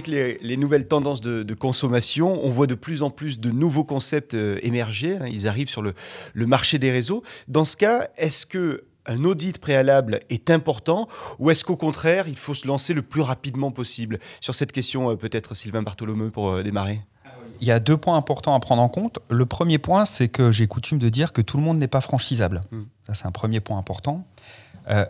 avec les nouvelles tendances de consommation, on voit de plus en plus de nouveaux concepts émerger. Ils arrivent sur le marché des réseaux. Dans ce cas, est-ce qu'un audit préalable est important ou est-ce qu'au contraire, il faut se lancer le plus rapidement possible? Sur cette question, peut-être Sylvain Bartholomeu pour démarrer. Il y a 2 points importants à prendre en compte. Le premier point, c'est que j'ai coutume de dire que tout le monde n'est pas franchisable. Ça, c'est un premier point important.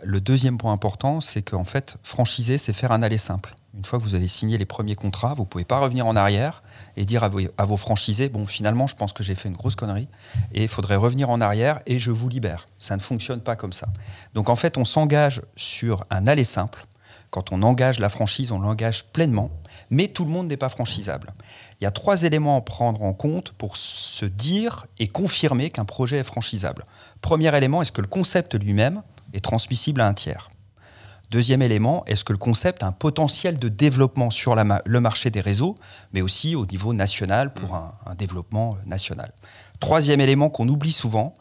Le deuxième point important, c'est qu'en fait, franchiser, c'est faire un aller simple. Une fois que vous avez signé les premiers contrats, vous ne pouvez pas revenir en arrière et dire à vos franchisés, bon, finalement, je pense que j'ai fait une grosse connerie et il faudrait revenir en arrière et je vous libère. Ça ne fonctionne pas comme ça. Donc, en fait, on s'engage sur un aller simple. Quand on engage la franchise, on l'engage pleinement, mais tout le monde n'est pas franchisable. Il y a 3 éléments à prendre en compte pour se dire et confirmer qu'un projet est franchisable. Premier élément, est-ce que le concept lui-même est transmissible à un tiers? Deuxième élément, est-ce que le concept a un potentiel de développement sur le marché des réseaux, mais aussi au niveau national pour un développement national? Troisième élément qu'on oublie souvent,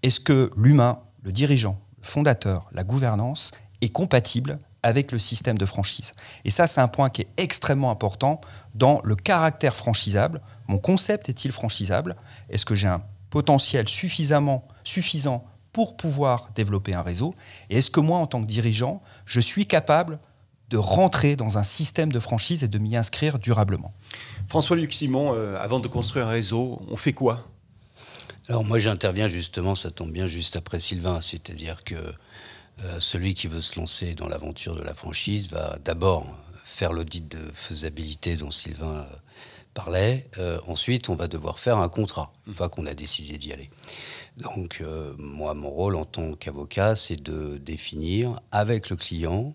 est-ce que l'humain, le dirigeant, le fondateur, la gouvernance est compatible avec le système de franchise? Et ça, c'est un point qui est extrêmement important dans le caractère franchisable. Mon concept est-il franchisable? Est-ce que j'ai un potentiel suffisant pour pouvoir développer un réseau? Et est-ce que moi, en tant que dirigeant, je suis capable de rentrer dans un système de franchise et de m'y inscrire durablement? François-Luc Simon, avant de construire un réseau, on fait quoi? Alors moi, j'interviens justement, ça tombe bien, juste après Sylvain. C'est-à-dire que celui qui veut se lancer dans l'aventure de la franchise va d'abord faire l'audit de faisabilité dont Sylvain parlait. Ensuite, on va devoir faire un contrat, une fois qu'on a décidé d'y aller. Donc, moi, mon rôle en tant qu'avocat, c'est de définir avec le client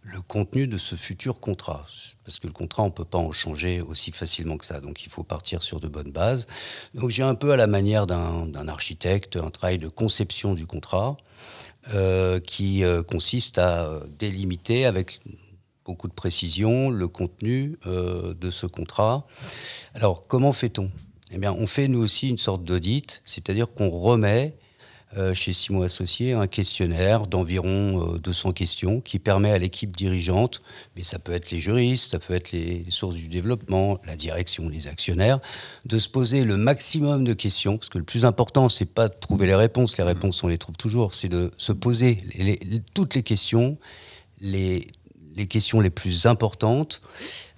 le contenu de ce futur contrat. Parce que le contrat, on ne peut pas en changer aussi facilement que ça. Donc, il faut partir sur de bonnes bases. Donc, j'ai un peu à la manière d'un architecte, un travail de conception du contrat qui consiste à délimiter avec beaucoup de précision le contenu de ce contrat. Alors, comment fait-on ? Eh bien, on fait nous aussi une sorte d'audit, c'est-à-dire qu'on remet chez Simon Associés un questionnaire d'environ 200 questions qui permet à l'équipe dirigeante, mais ça peut être les juristes, ça peut être les sources du développement, la direction, les actionnaires, de se poser le maximum de questions, parce que le plus important, c'est pas de trouver les réponses on les trouve toujours, c'est de se poser toutes les questions, les questions les plus importantes,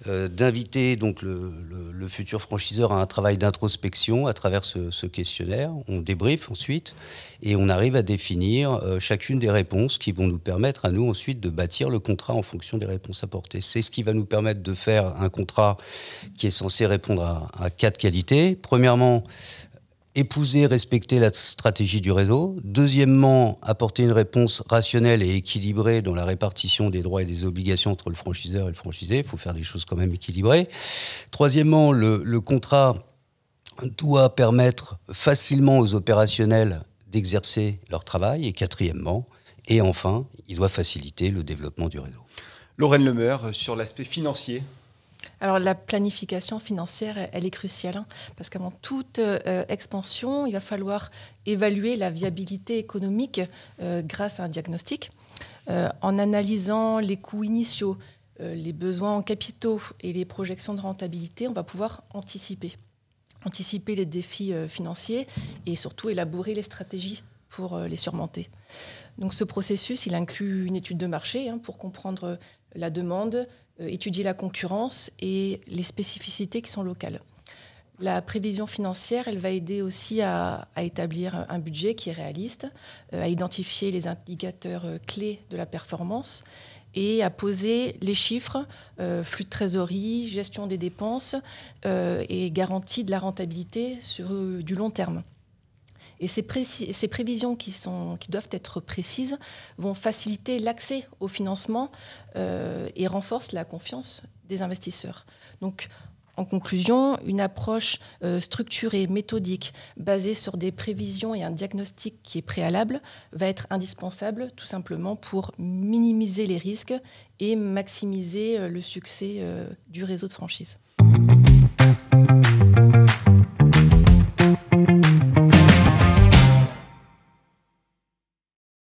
d'inviter donc le futur franchiseur à un travail d'introspection à travers ce questionnaire. On débriefe ensuite et on arrive à définir chacune des réponses qui vont nous permettre à nous ensuite de bâtir le contrat en fonction des réponses apportées. C'est ce qui va nous permettre de faire un contrat qui est censé répondre à 4 qualités. Premièrement, épouser, respecter la stratégie du réseau. Deuxièmement, apporter une réponse rationnelle et équilibrée dans la répartition des droits et des obligations entre le franchiseur et le franchisé. Il faut faire des choses quand même équilibrées. Troisièmement, le contrat doit permettre facilement aux opérationnels d'exercer leur travail. Et quatrièmement, et enfin, il doit faciliter le développement du réseau. Lorraine Lemeur, sur l'aspect financier. Alors la planification financière, elle est cruciale, parce qu'avant toute expansion, il va falloir évaluer la viabilité économique grâce à un diagnostic. En analysant les coûts initiaux, les besoins en capitaux et les projections de rentabilité, on va pouvoir anticiper les défis financiers et surtout élaborer les stratégies pour les surmonter. Donc ce processus, il inclut une étude de marché pour comprendre la demande, étudier la concurrence et les spécificités qui sont locales. La prévision financière, elle va aider aussi à établir un budget qui est réaliste, à identifier les indicateurs clés de la performance et à poser les chiffres, flux de trésorerie, gestion des dépenses et garantie de la rentabilité sur du long terme. Et ces prévisions qui doivent être précises vont faciliter l'accès au financement et renforcent la confiance des investisseurs. Donc, en conclusion, une approche structurée, méthodique, basée sur des prévisions et un diagnostic qui est préalable va être indispensable tout simplement pour minimiser les risques et maximiser le succès du réseau de franchise.